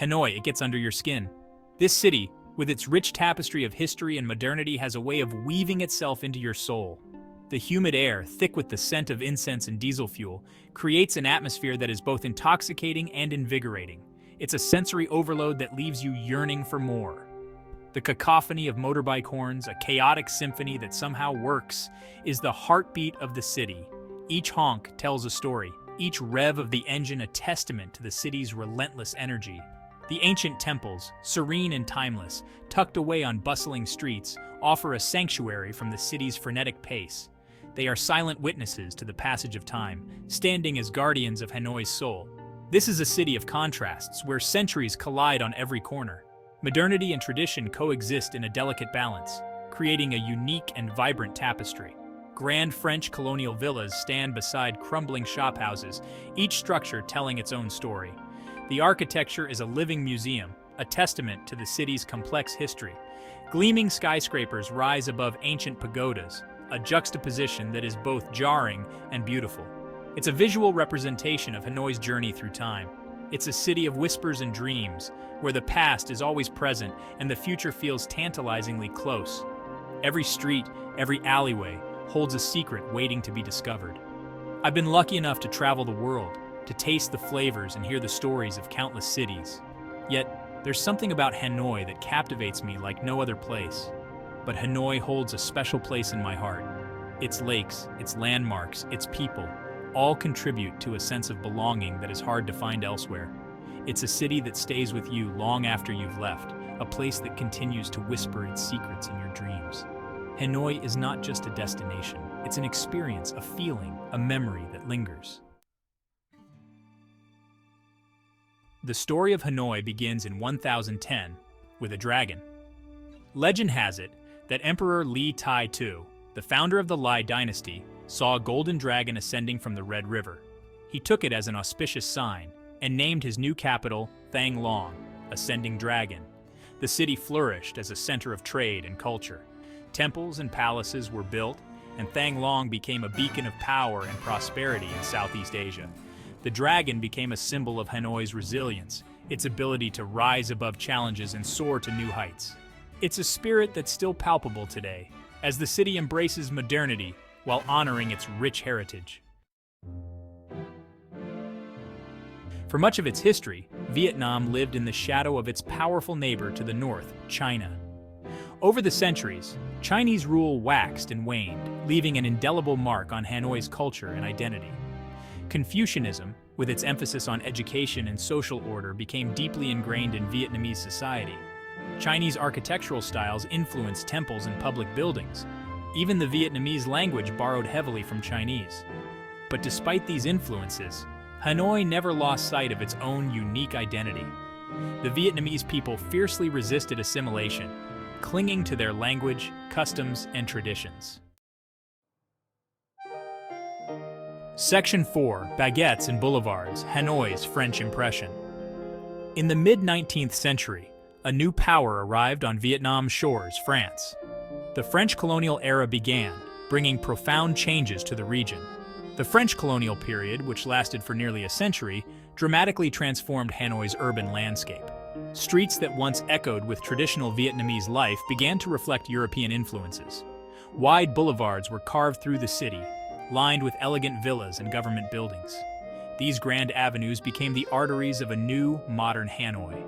Hanoi, it gets under your skin. This city, with its rich tapestry of history and modernity, has a way of weaving itself into your soul. The humid air, thick with the scent of incense and diesel fuel, creates an atmosphere that is both intoxicating and invigorating. It's a sensory overload that leaves you yearning for more. The cacophony of motorbike horns, a chaotic symphony that somehow works, is the heartbeat of the city. Each honk tells a story, each rev of the engine a testament to the city's relentless energy. The ancient temples, serene and timeless, tucked away on bustling streets, offer a sanctuary from the city's frenetic pace. They are silent witnesses to the passage of time, standing as guardians of Hanoi's soul. This is a city of contrasts, where centuries collide on every corner. Modernity and tradition coexist in a delicate balance, creating a unique and vibrant tapestry. Grand French colonial villas stand beside crumbling shophouses, each structure telling its own story. The architecture is a living museum, a testament to the city's complex history. Gleaming skyscrapers rise above ancient pagodas, a juxtaposition that is both jarring and beautiful. It's a visual representation of Hanoi's journey through time. It's a city of whispers and dreams, where the past is always present and the future feels tantalizingly close. Every street, every alleyway, holds a secret waiting to be discovered. I've been lucky enough to travel the world, to taste the flavors and hear the stories of countless cities. Yet, there's something about Hanoi that captivates me like no other place. But Hanoi holds a special place in my heart. Its lakes, its landmarks, its people, all contribute to a sense of belonging that is hard to find elsewhere. It's a city that stays with you long after you've left, a place that continues to whisper its secrets in your dreams. Hanoi is not just a destination, it's an experience, a feeling, a memory that lingers. The story of Hanoi begins in 1010 with a dragon. Legend has it that Emperor Li Tai-tu, the founder of the Lai dynasty, saw a golden dragon ascending from the Red River. He took it as an auspicious sign and named his new capital Thăng Long, Ascending Dragon. The city flourished as a center of trade and culture. Temples and palaces were built, and Thăng Long became a beacon of power and prosperity in Southeast Asia. The dragon became a symbol of Hanoi's resilience, its ability to rise above challenges and soar to new heights. It's a spirit that's still palpable today, as the city embraces modernity while honoring its rich heritage. For much of its history, Vietnam lived in the shadow of its powerful neighbor to the north, China. Over the centuries, Chinese rule waxed and waned, leaving an indelible mark on Hanoi's culture and identity. Confucianism, with its emphasis on education and social order, became deeply ingrained in Vietnamese society. Chinese architectural styles influenced temples and public buildings. Even the Vietnamese language borrowed heavily from Chinese. But despite these influences, Hanoi never lost sight of its own unique identity. The Vietnamese people fiercely resisted assimilation, clinging to their language, customs, and traditions. Section 4, Baguettes and Boulevards, Hanoi's French Impression. In the mid-19th century, a new power arrived on Vietnam's shores, France. The French colonial era began, bringing profound changes to the region. The French colonial period, which lasted for nearly a century, dramatically transformed Hanoi's urban landscape. Streets that once echoed with traditional Vietnamese life began to reflect European influences. Wide boulevards were carved through the city, lined with elegant villas and government buildings. These grand avenues became the arteries of a new, modern Hanoi.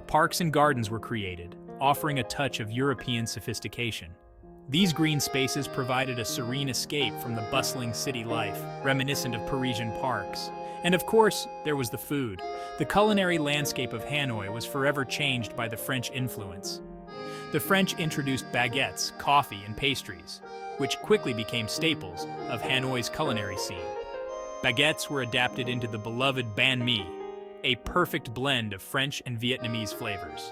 Parks and gardens were created, offering a touch of European sophistication. These green spaces provided a serene escape from the bustling city life, reminiscent of Parisian parks. And of course, there was the food. The culinary landscape of Hanoi was forever changed by the French influence. The French introduced baguettes, coffee, and pastries, which quickly became staples of Hanoi's culinary scene. Baguettes were adapted into the beloved banh mi, a perfect blend of French and Vietnamese flavors.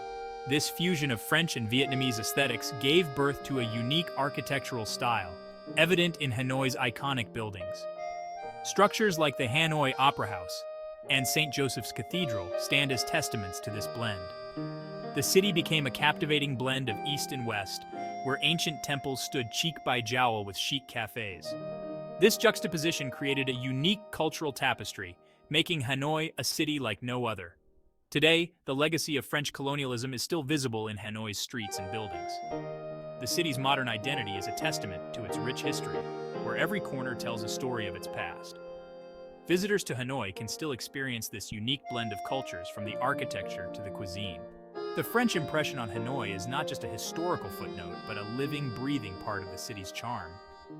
This fusion of French and Vietnamese aesthetics gave birth to a unique architectural style, evident in Hanoi's iconic buildings. Structures like the Hanoi Opera House and St. Joseph's Cathedral stand as testaments to this blend. The city became a captivating blend of East and West, where ancient temples stood cheek by jowl with chic cafes. This juxtaposition created a unique cultural tapestry, making Hanoi a city like no other. Today, the legacy of French colonialism is still visible in Hanoi's streets and buildings. The city's modern identity is a testament to its rich history, where every corner tells a story of its past. Visitors to Hanoi can still experience this unique blend of cultures, from the architecture to the cuisine. The French impression on Hanoi is not just a historical footnote, but a living, breathing part of the city's charm.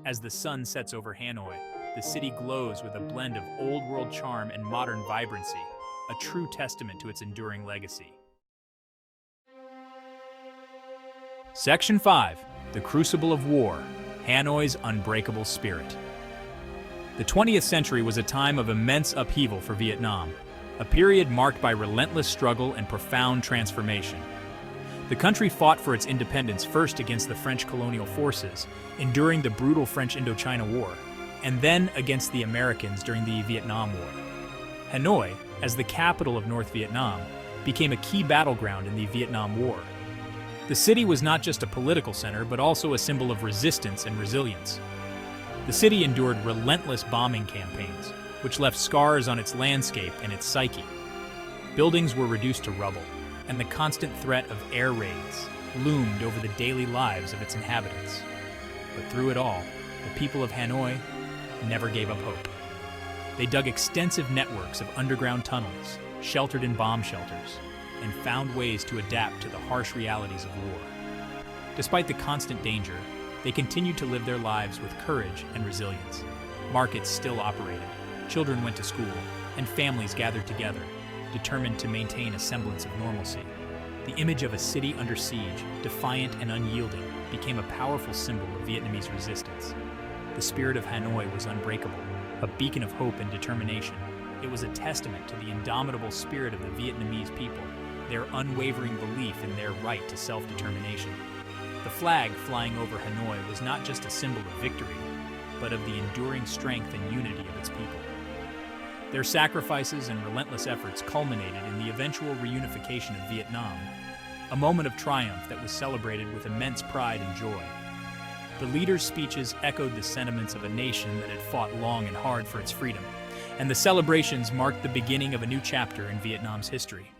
As the sun sets over Hanoi, the city glows with a blend of old-world charm and modern vibrancy, a true testament to its enduring legacy. Section 5. The Crucible of War, Hanoi's Unbreakable Spirit. The 20th century was a time of immense upheaval for Vietnam, a period marked by relentless struggle and profound transformation. The country fought for its independence first against the French colonial forces, enduring the brutal French Indochina War, and then against the Americans during the Vietnam War. Hanoi, as the capital of North Vietnam, became a key battleground in the Vietnam War. The city was not just a political center, but also a symbol of resistance and resilience. The city endured relentless bombing campaigns, which left scars on its landscape and its psyche. Buildings were reduced to rubble, and the constant threat of air raids loomed over the daily lives of its inhabitants. But through it all, the people of Hanoi never gave up hope. They dug extensive networks of underground tunnels, sheltered in bomb shelters, and found ways to adapt to the harsh realities of war. Despite the constant danger, they continued to live their lives with courage and resilience. Markets still operated, children went to school, and families gathered together, determined to maintain a semblance of normalcy. The image of a city under siege, defiant and unyielding, became a powerful symbol of Vietnamese resistance. The spirit of Hanoi was unbreakable, a beacon of hope and determination. It was a testament to the indomitable spirit of the Vietnamese people, their unwavering belief in their right to self-determination. The flag flying over Hanoi was not just a symbol of victory, but of the enduring strength and unity of its people. Their sacrifices and relentless efforts culminated in the eventual reunification of Vietnam, a moment of triumph that was celebrated with immense pride and joy. The leaders' speeches echoed the sentiments of a nation that had fought long and hard for its freedom, and the celebrations marked the beginning of a new chapter in Vietnam's history.